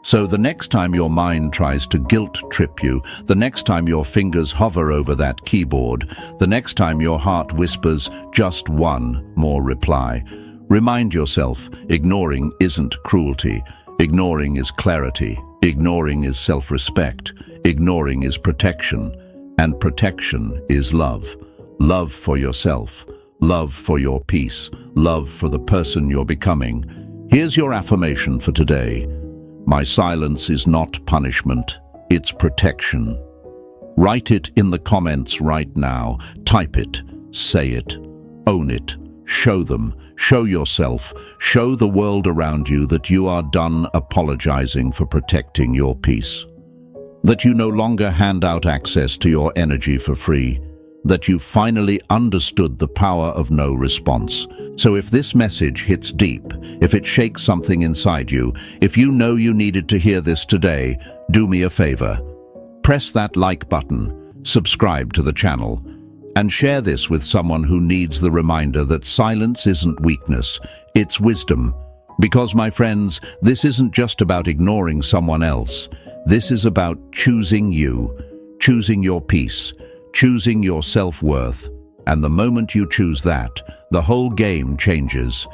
So the next time your mind tries to guilt trip you, the next time your fingers hover over that keyboard, the next time your heart whispers just one more reply, remind yourself, ignoring isn't cruelty. Ignoring is clarity. Ignoring is self-respect. Ignoring is protection. And protection is love. Love for yourself. Love for your peace. Love for the person you're becoming. Here's your affirmation for today. My silence is not punishment. It's protection. Write it in the comments right now. Type it. Say it. Own it. Show them, show yourself, show the world around you that you are done apologizing for protecting your peace. That you no longer hand out access to your energy for free. That you finally understood the power of no response. So if this message hits deep, if it shakes something inside you, if you know you needed to hear this today, do me a favor. Press that like button, subscribe to the channel, and share this with someone who needs the reminder that silence isn't weakness, it's wisdom. Because, my friends, this isn't just about ignoring someone else. This is about choosing you, choosing your peace, choosing your self-worth. And the moment you choose that, the whole game changes.